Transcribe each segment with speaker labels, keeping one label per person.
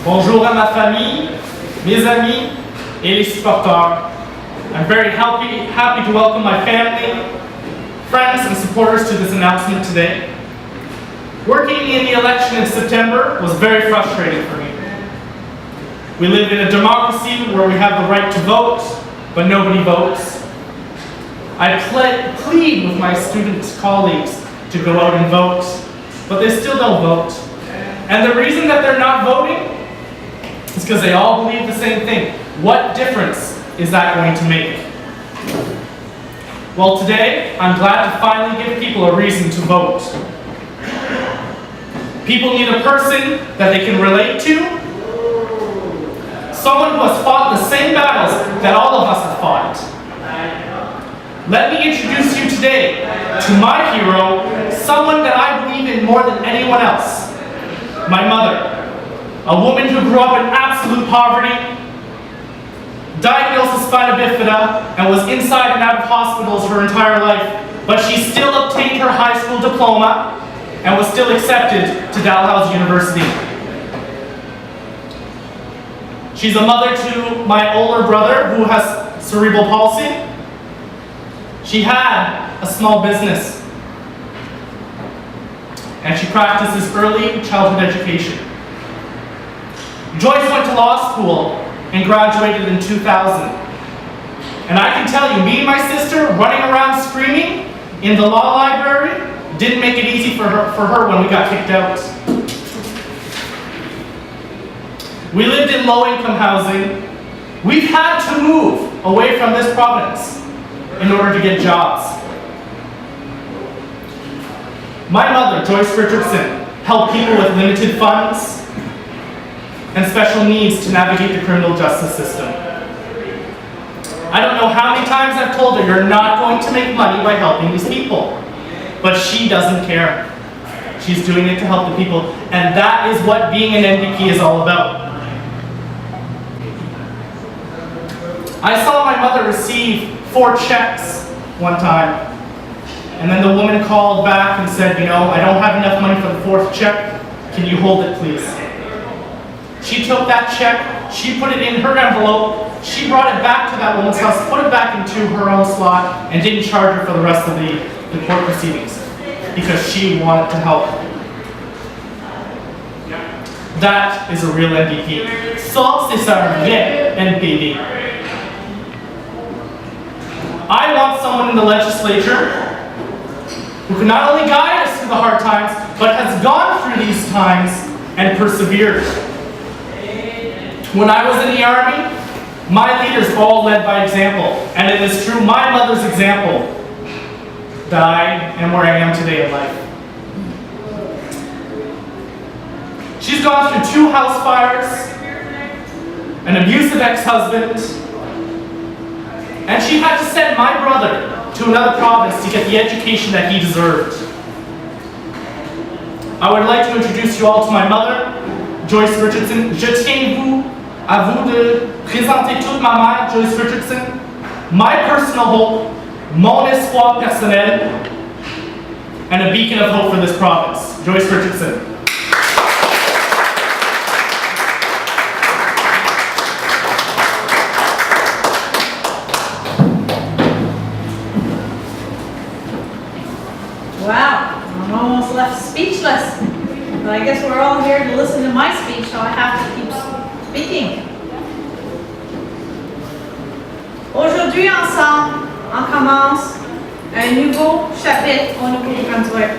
Speaker 1: Bonjour à ma famille, mes amis, et les supporters. I'm very happy to welcome my family, friends, and supporters to this announcement today. Working in the election in September was very frustrating for me. We live in a democracy where we have the right to vote, but nobody votes. I plead with my student colleagues to go out and vote, but they still don't vote. And the reason that they're not voting is because they all believe the same thing. What difference is that going to make? Well, today, I'm glad to finally give people a reason to vote. People need a person that they can relate to, someone who has fought the same battles that all of us have fought. Let me introduce you today to my hero, someone that I believe in more than anyone else. My mother, a woman who grew up in absolute poverty, diagnosed with spina bifida, and was inside and out of hospitals her entire life, but she still obtained her high school diploma and was still accepted to Dalhousie University. She's a mother to my older brother who has cerebral palsy. She had a small business, and she practices early childhood education. Joyce went to law school and graduated in 2000. And I can tell you, me and my sister running around screaming in the law library didn't make it easy for her when we got kicked out. We lived in low-income housing. We've had to move away from this province in order to get jobs. My mother, Joyce Richardson, helped people with limited funds and special needs to navigate the criminal justice system. I don't know how many times I've told her, you're not going to make money by helping these people. But she doesn't care. She's doing it to help the people, and that is what being an NDP is all about. I saw my mother receive 4 checks one time, and then the woman called back and said, you know, I don't have enough money for the 4th check. Can you hold it, please? She took that check, she put it in her envelope, she brought it back to that woman's house, put it back into her own slot, and didn't charge her for the rest of the court proceedings because she wanted to help. That is a real NDP. Ça, c'est un vrai NPD. I want someone in the legislature who can not only guide us through the hard times, but has gone through these times and persevered. When I was in the Army, my leaders all led by example, and it is through my mother's example that I am where I am today in life. She's gone through 2 house fires, an abusive ex-husband, and she had to send my brother to another province to get the education that he deserved. I would like to introduce you all to my mother, Joyce Richardson. Je tiens à vous de présenter toute ma mère, Joyce Richardson, my personal hope, mon espoir personnel, and a beacon of hope for this province, Joyce Richardson.
Speaker 2: Wow, I'm almost left speechless. But I guess we're all here to listen to my speech, so I have to keep speaking. Aujourd'hui, ensemble, on commence un nouveau chapitre au Nouveau-Brunswick.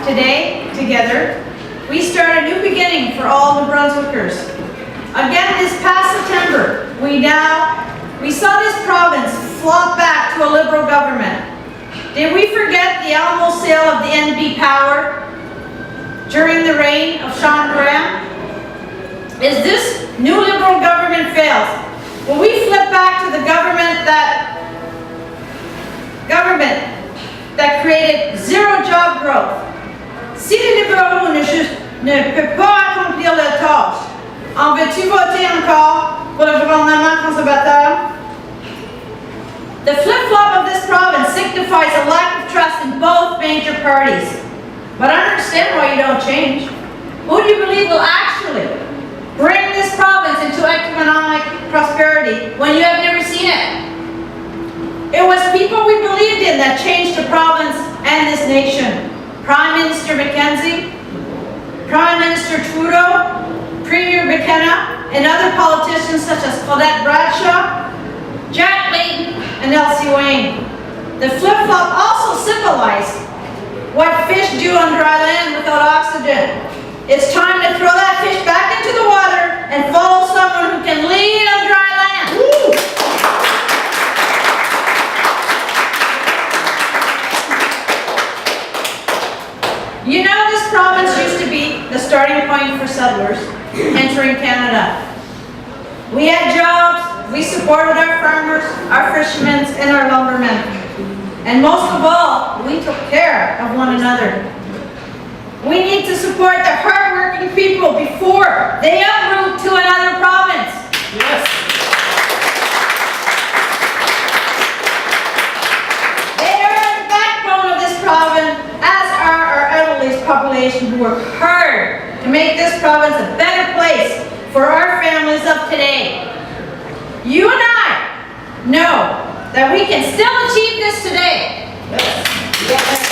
Speaker 2: Today, together, we start a new beginning for all the Brunswickers. Again, this past September, we saw this province flop back to a Liberal government. Did we forget the almost sale of the NB power during the reign of Sean Graham? As this new Liberal government fails, will we flip back to the government that created zero job growth? Si les libéraux ne peuvent pas accomplir leur tâche, en veux-tu voter encore pour le gouvernement conservateur? The flip-flop of this province signifies a lack of trust in both major parties. But I understand why you don't change. Who do you believe will actually bring was people we believed in that changed the province and this nation. Prime Minister Mackenzie, Prime Minister Trudeau, Premier McKenna, and other politicians such as Claudette Bradshaw, Jack Layton, and Elsie Wayne. The flip-flop also symbolized what fish do on dry land without oxygen. It's time to throw that fish back into the water and follow someone who can lead on dry land. Woo! You know, this province used to be the starting point for settlers entering Canada. We had jobs, we supported our farmers, our fishermen, and our lumbermen. And most of all, we took care of one another. We need to support the hard-working people before they uproot to another province.
Speaker 1: Yes.
Speaker 2: They are the backbone of this province, as are our elderly population who work hard to make this province a better place for our families of today. You and I know that we can still achieve this today. Yes.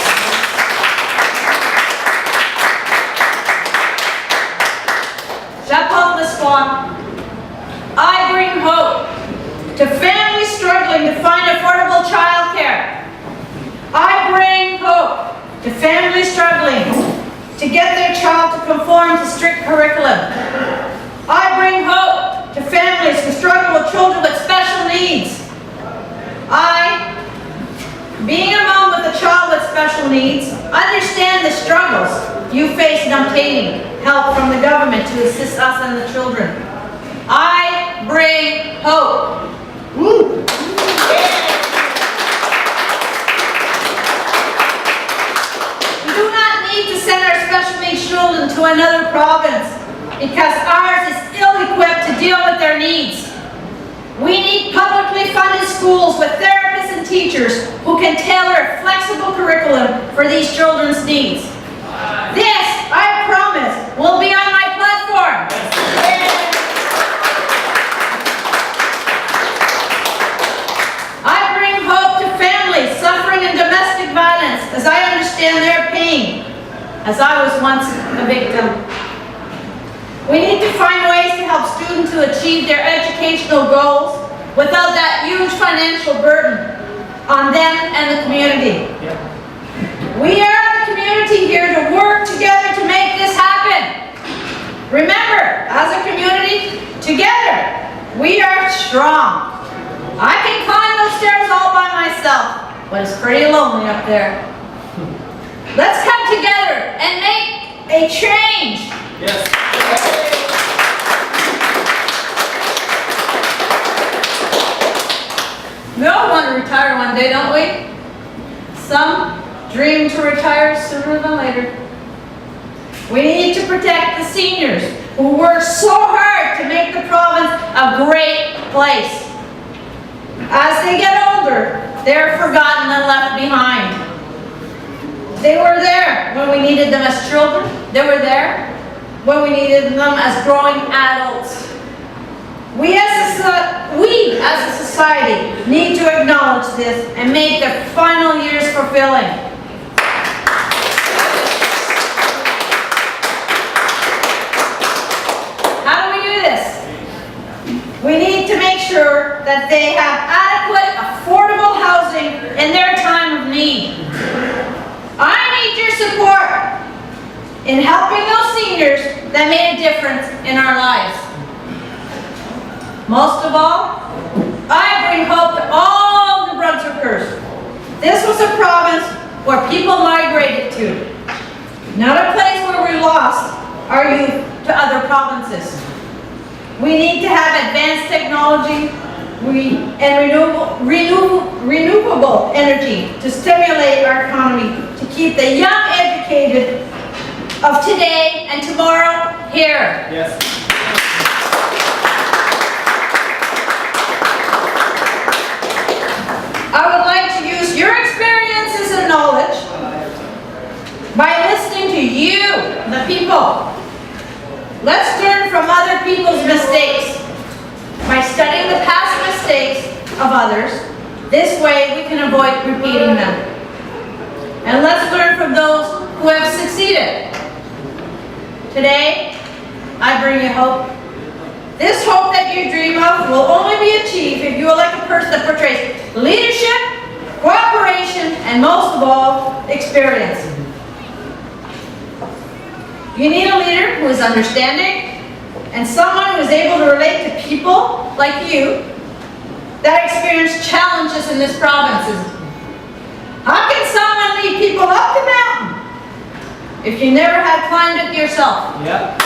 Speaker 2: J'apporte l'espoir. I bring hope to families struggling to find affordable childcare. I bring hope to families struggling to get their child to conform to strict curriculum. I bring hope to families who struggle with children with special needs. I, being a mom with a child with special needs, understand the struggles you face in obtaining help from the government to assist us and the children. I bring hope. Woo. We do not need to send our special needs children to another province because ours is ill-equipped to deal with their needs. We need publicly funded schools with therapists and teachers who can tailor a flexible curriculum for these children's needs. This, I promise, will be on my platform. I bring hope to families suffering in domestic violence as I understand their pain, as I was once a victim. We need to find ways to help students to achieve their educational goals without that huge financial burden on them and the community.
Speaker 1: Yep.
Speaker 2: We are the community here to work together to make this happen. Remember, as a community, together, we are strong. I can climb those stairs all by myself, but it's pretty lonely up there. Let's come together and make a change.
Speaker 1: Yes.
Speaker 2: We all want to retire one day, don't we? Some dream to retire sooner than later. We need to protect the seniors who work so hard to make the province a great place. As they get older, they're forgotten and left behind. They were there when we needed them as children. They were there when we needed them as growing adults. We as a society need to acknowledge this and make their final years fulfilling. How do we do this? We need to make sure that they have adequate, affordable housing in their time of need. I need your support in helping those seniors that made a difference in our lives. Most of all, I bring hope to all the Brunswickers. This was a province where people migrated to, not a place where we lost our youth to other provinces. We need to have advanced technology and renewable energy to stimulate our economy, to keep the young educated of today and tomorrow here.
Speaker 1: Yes.
Speaker 2: I would like to use your experiences and knowledge by listening to you, the people. Let's learn from other people's mistakes by studying the past mistakes of others This way we can avoid repeating them. And let's learn from those who have succeeded. Today, I bring you hope. This hope that you dream of will only be achieved if you are like a person that portrays leadership, cooperation, and most of all, experience. You need a leader who is understanding and someone who is able to relate to people like you that experience challenges in this province. How can someone lead people up the mountain if you never had climbed it yourself?
Speaker 1: Yeah.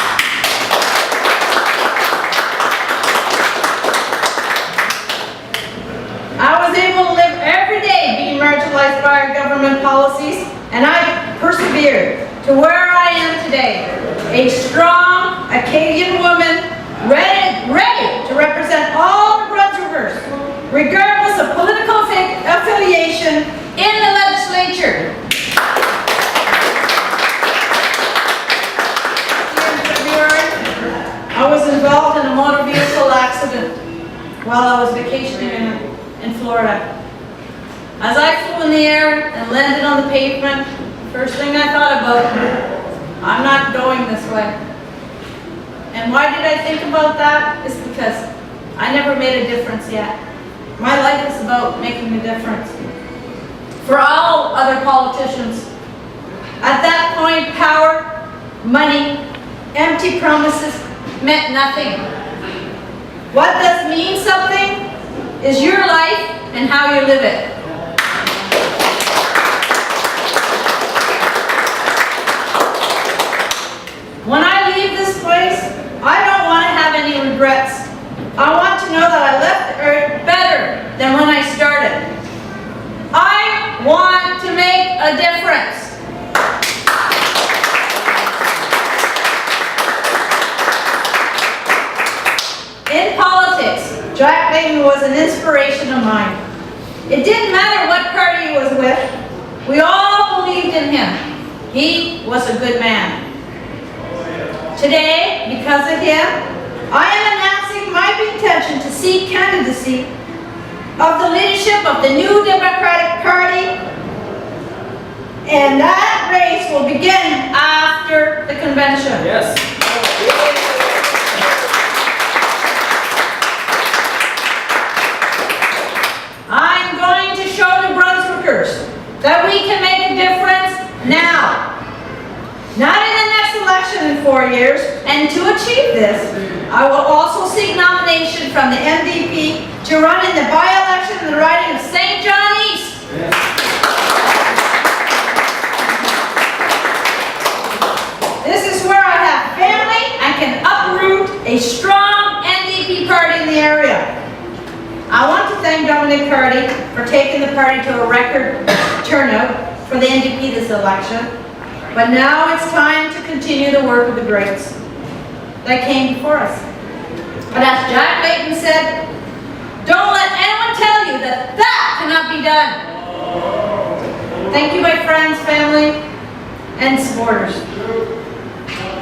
Speaker 2: I was able to live every day being marginalized by our government policies, and I persevered to where I am today. A strong Acadian woman ready to represent all the Brunswickers, regardless of political affiliation, in the legislature. In February, I was involved in a motor vehicle accident while I was vacationing in Florida. As I flew in the air and landed on the pavement, first thing I thought about, I'm not going this way. And why did I think about that? It's because I never made a difference yet. My life is about making a difference. For all other politicians, at that point, power, money, empty promises meant nothing. What does mean something is your life and how you live it. When I leave this place, I don't want to have any regrets. I want to know that I left the earth better than when I started. I want to make a difference. In politics, Jack Layton was an inspiration of mine. It didn't matter what party he was with, we all believed in him. He was a good man. Today, because of him, I am announcing my intention to seek candidacy of the leadership of the new Democratic Party, and that race will begin after the convention.
Speaker 1: Yes.
Speaker 2: I'm going to show the Brunswickers that we can make a difference now. Not in the next election in 4 years, and to achieve this, I will also seek nomination from the NDP to run in the by-election in the riding of St. John East. This is where I have family and can uproot a strong NDP party in the area. I want to thank Dominic Carty for taking the party to a record turnout for the NDP this election. But now it's time to continue the work of the greats that came before us. But as Jack Layton said, don't let anyone tell you that that cannot be done. Thank you, my friends, family, and supporters.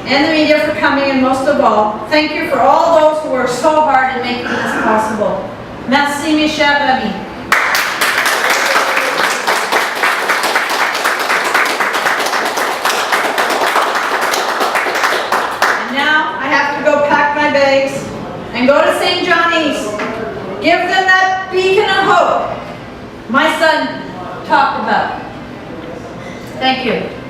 Speaker 2: And the media for coming, and most of all, thank you for all those who worked so hard in making this possible. Merci, mes chers amis. Bags and go to St. John East. Give them that beacon of hope my son talked about. Thank you.